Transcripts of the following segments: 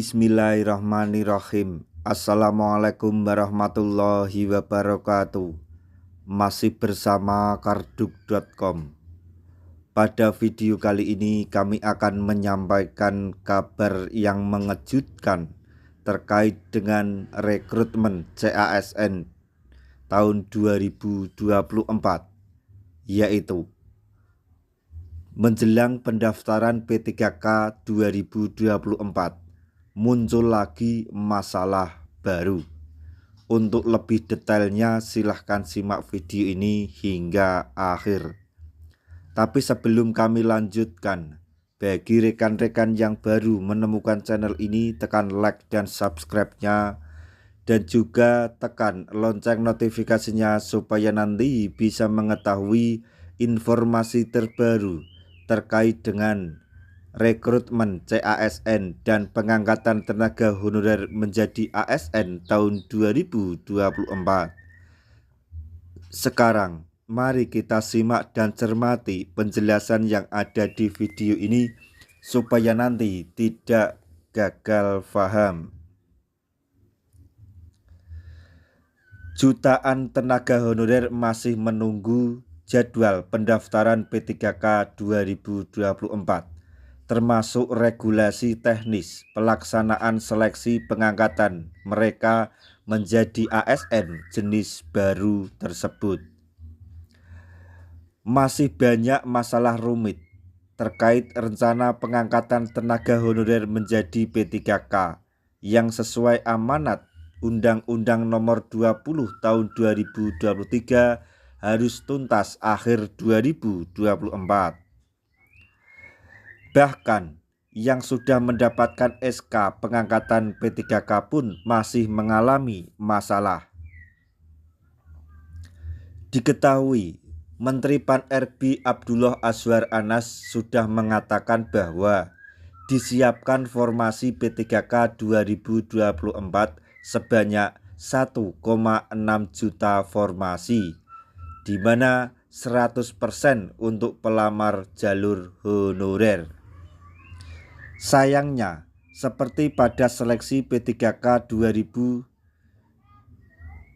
Bismillahirrahmanirrahim. Assalamualaikum warahmatullahi wabarakatuh. Masih bersama karduk.com. Pada video kali ini kami akan menyampaikan kabar yang mengejutkan terkait dengan rekrutmen CASN tahun 2024, yaitu menjelang pendaftaran P3K 2024 muncul lagi masalah baru. Untuk lebih detailnya silahkan simak video ini hingga akhir. Tapi sebelum kami lanjutkan, bagi rekan-rekan yang baru menemukan channel ini, tekan like dan subscribe-nya, dan juga tekan lonceng notifikasinya supaya nanti bisa mengetahui informasi terbaru terkait dengan rekrutmen CASN dan pengangkatan tenaga honorer menjadi ASN tahun 2024. Sekarang mari kita simak dan cermati penjelasan yang ada di video ini supaya nanti tidak gagal paham. Jutaan tenaga honorer masih menunggu jadwal pendaftaran P3K 2024. Termasuk regulasi teknis pelaksanaan seleksi pengangkatan mereka menjadi ASN jenis baru tersebut. Masih banyak masalah rumit terkait rencana pengangkatan tenaga honorer menjadi P3K yang sesuai amanat Undang-Undang Nomor 20 Tahun 2023 harus tuntas akhir 2024. Bahkan yang sudah mendapatkan SK pengangkatan P3K pun masih mengalami masalah. Diketahui Menteri Pan-RB Abdullah Azwar Anas sudah mengatakan bahwa disiapkan formasi P3K 2024 sebanyak 1,6 juta formasi, di mana 100% untuk pelamar jalur honorer. Sayangnya, seperti pada seleksi P3K 2000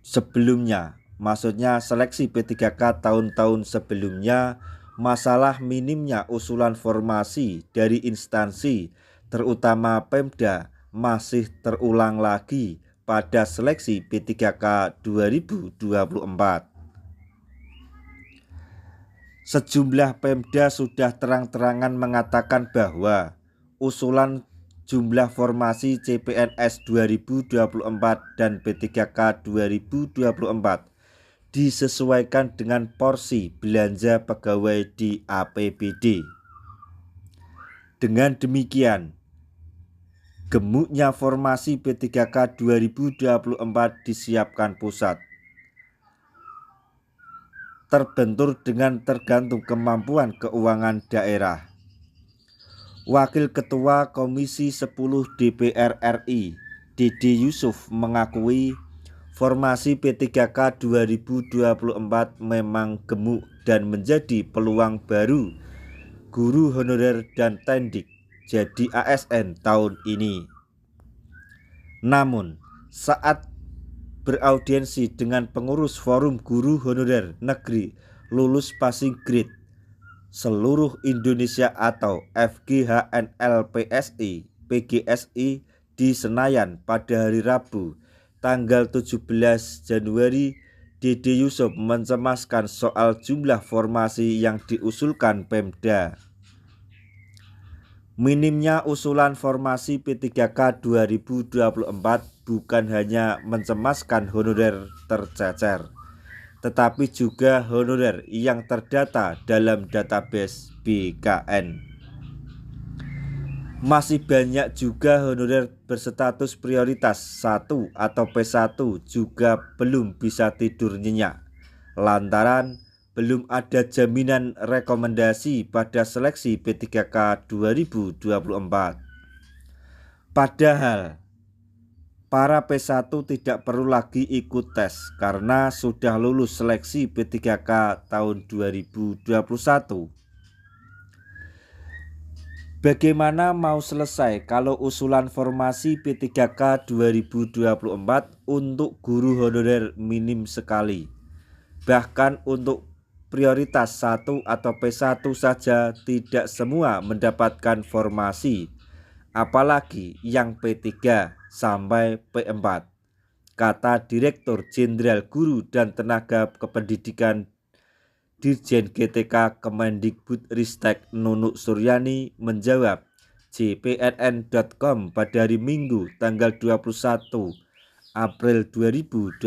sebelumnya, maksudnya seleksi P3K tahun-tahun sebelumnya, masalah minimnya usulan formasi dari instansi, terutama Pemda, masih terulang lagi pada seleksi P3K 2024. Sejumlah Pemda sudah terang-terangan mengatakan bahwa usulan jumlah formasi CPNS 2024 dan P3K 2024 disesuaikan dengan porsi belanja pegawai di APBD. Dengan demikian, gemuknya formasi P3K 2024 disiapkan pusat, terbentur dengan tergantung kemampuan keuangan daerah. Wakil Ketua Komisi 10 DPR RI, Dede Yusuf, mengakui formasi P3K 2024 memang gemuk dan menjadi peluang baru guru honorer dan tendik jadi ASN tahun ini. Namun, saat beraudiensi dengan pengurus Forum Guru Honorer Negeri Lulus Passing Grade Seluruh Indonesia atau FGHNL-PSI PGSI di Senayan pada hari Rabu tanggal 17 Januari, Dede Yusuf mencemaskan soal jumlah formasi yang diusulkan Pemda. Minimnya usulan formasi P3K 2024 bukan hanya mencemaskan honorer tercecer, tetapi juga honorer yang terdata dalam database BKN. Masih banyak juga honorer berstatus prioritas 1 atau P1 juga belum bisa tidur nyenyak, lantaran belum ada jaminan rekomendasi pada seleksi P3K 2024. Padahal para P1 tidak perlu lagi ikut tes karena sudah lulus seleksi P3K tahun 2021. Bagaimana mau selesai kalau usulan formasi P3K 2024 untuk guru honorer minim sekali? Bahkan untuk prioritas 1 atau P1 saja tidak semua mendapatkan formasi, apalagi yang P3 sampai P4, kata Direktur Jenderal Guru dan Tenaga Kependidikan Dirjen GTK Kemendikbudristek Nunuk Suryani menjawab jpnn.com pada hari Minggu tanggal 21 April 2024.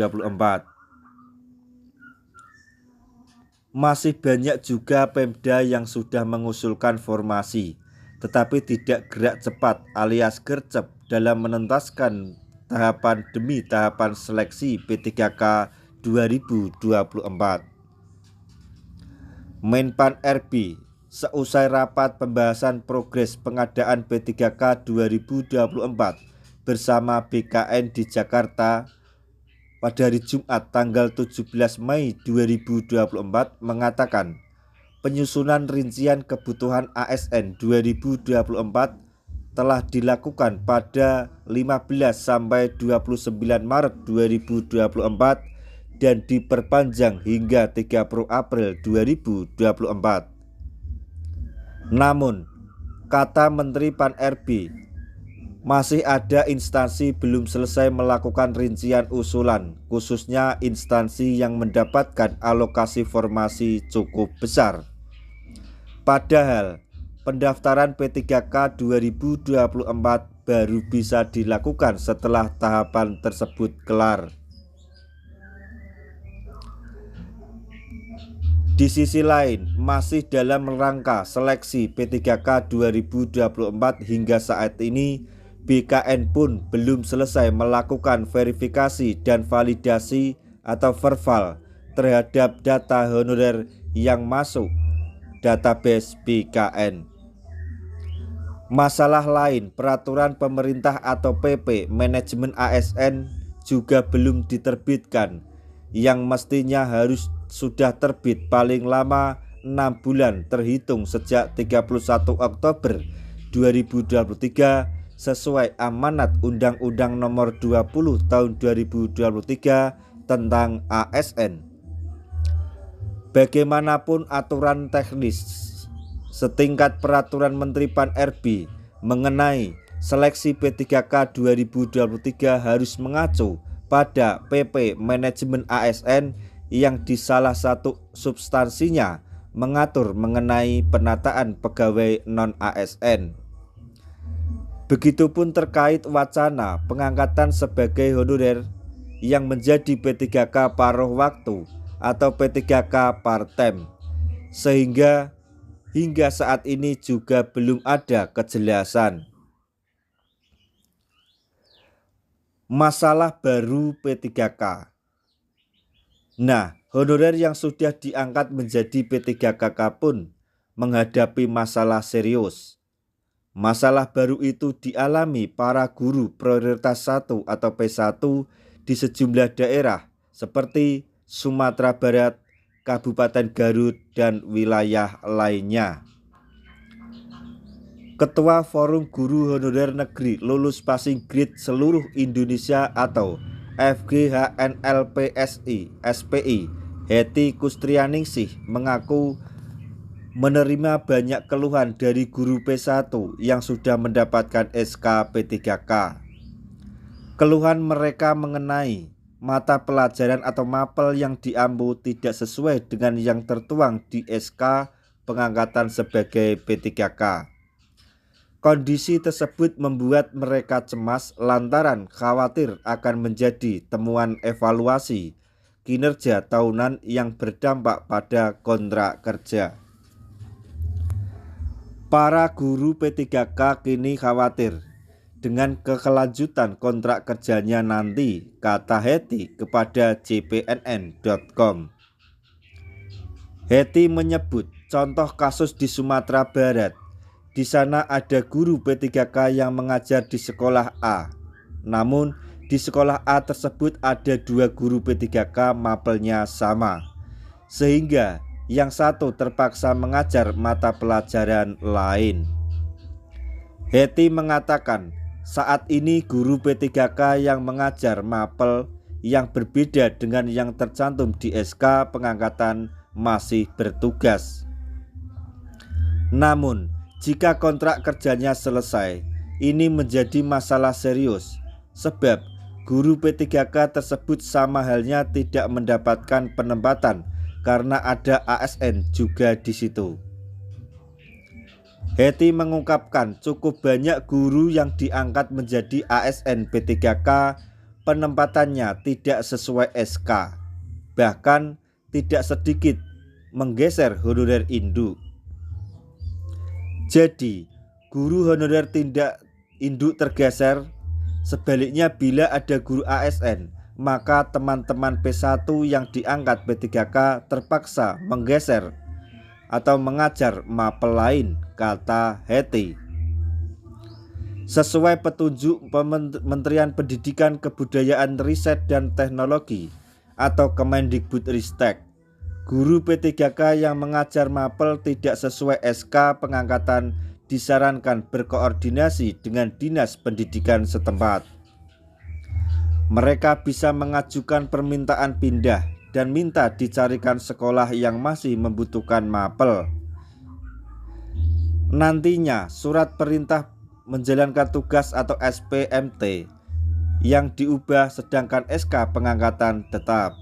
Masih banyak juga Pemda yang sudah mengusulkan formasi, tetapi tidak gerak cepat alias gercep dalam menuntaskan tahapan demi tahapan seleksi P3K 2024. Menpan RB seusai rapat pembahasan progres pengadaan P3K 2024 bersama BKN di Jakarta pada hari Jumat tanggal 17 Mei 2024 mengatakan penyusunan rincian kebutuhan ASN 2024 telah dilakukan pada 15 sampai 29 Maret 2024 dan diperpanjang hingga 30 April 2024. Namun, kata Menteri Pan-RB, masih ada instansi belum selesai melakukan rincian usulan, khususnya instansi yang mendapatkan alokasi formasi cukup besar. Padahal, pendaftaran P3K 2024 baru bisa dilakukan setelah tahapan tersebut kelar. Di sisi lain, masih dalam rangka seleksi P3K 2024 hingga saat ini, BKN pun belum selesai melakukan verifikasi dan validasi atau verval terhadap data honorer yang masuk database BKN. Masalah lain, peraturan pemerintah atau PP manajemen ASN juga belum diterbitkan, yang mestinya harus sudah terbit paling lama 6 bulan terhitung sejak 31 Oktober 2023 sesuai amanat Undang-Undang Nomor 20 Tahun 2023 tentang ASN. Bagaimanapun aturan teknis setingkat peraturan Menteri Pan-RB mengenai seleksi P3K 2023 harus mengacu pada PP manajemen ASN yang di salah satu substansinya mengatur mengenai penataan pegawai non-ASN. Begitupun terkait wacana pengangkatan sebagai honorer yang menjadi P3K paruh waktu atau P3K part-time, sehingga hingga saat ini juga belum ada kejelasan. Masalah baru P3K. Nah, honorer yang sudah diangkat menjadi P3KK pun menghadapi masalah serius. Masalah baru itu dialami para guru prioritas 1 atau P1 di sejumlah daerah seperti Sumatera Barat, Kabupaten Garut, dan wilayah lainnya. Ketua Forum Guru Honorer Negeri Lulus Passing Grade Seluruh Indonesia atau FGHNLPSI SPI Heti Kustrianingsih mengaku menerima banyak keluhan dari guru P1 yang sudah mendapatkan SK P3K. Keluhan mereka mengenai mata pelajaran atau mapel yang diampu tidak sesuai dengan yang tertuang di SK pengangkatan sebagai P3K. Kondisi tersebut membuat mereka cemas lantaran khawatir akan menjadi temuan evaluasi kinerja tahunan yang berdampak pada kontrak kerja. Para guru P3K kini khawatir dengan kelanjutan kontrak kerjanya nanti, kata Heti kepada jpnn.com. Heti menyebut contoh kasus di Sumatera Barat. Di sana ada guru P3K yang mengajar di sekolah A. Namun di sekolah A tersebut ada 2 guru P3K mapelnya sama, sehingga yang satu terpaksa mengajar mata pelajaran lain. Hetty mengatakan saat ini guru P3K yang mengajar mapel yang berbeda dengan yang tercantum di SK pengangkatan masih bertugas. Namun, jika kontrak kerjanya selesai, ini menjadi masalah serius, sebab guru P3K tersebut sama halnya tidak mendapatkan penempatan karena ada ASN juga di situ. Hetty mengungkapkan cukup banyak guru yang diangkat menjadi ASN P3K penempatannya tidak sesuai SK, bahkan tidak sedikit menggeser honorer induk. Jadi, guru honorer tindak induk tergeser. Sebaliknya bila ada guru ASN, maka teman-teman P1 yang diangkat P3K terpaksa menggeser atau mengajar mapel lain, kata Hetty. Sesuai petunjuk Kementerian Pendidikan Kebudayaan Riset dan Teknologi atau Kemendikbudristek, guru P3K yang mengajar mapel tidak sesuai SK pengangkatan disarankan berkoordinasi dengan Dinas Pendidikan setempat. Mereka bisa mengajukan permintaan pindah dan minta dicarikan sekolah yang masih membutuhkan mapel. Nantinya surat perintah menjalankan tugas atau SPMT yang diubah sedangkan SK pengangkatan tetap.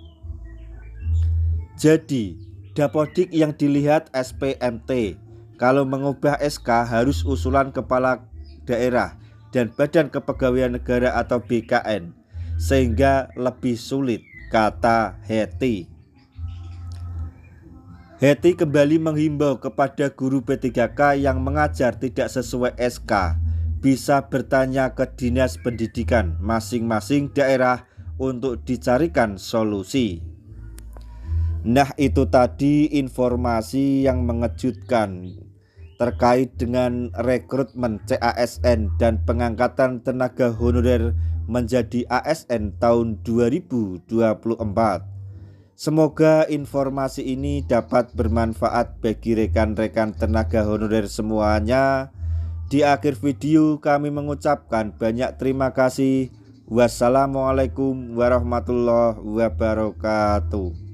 Jadi, dapodik yang dilihat SPMT. Kalau mengubah SK harus usulan kepala daerah dan Badan Kepegawaian Negara atau BKN, sehingga lebih sulit, kata Hetty. Hetty kembali menghimbau kepada guru P3K yang mengajar tidak sesuai SK bisa bertanya ke Dinas Pendidikan masing-masing daerah untuk dicarikan solusi. Nah, itu tadi informasi yang mengejutkan terkait dengan rekrutmen CASN dan pengangkatan tenaga honorer menjadi ASN tahun 2024. Semoga informasi ini dapat bermanfaat bagi rekan-rekan tenaga honorer semuanya. Di akhir video kami mengucapkan banyak terima kasih. Wassalamualaikum warahmatullahi wabarakatuh.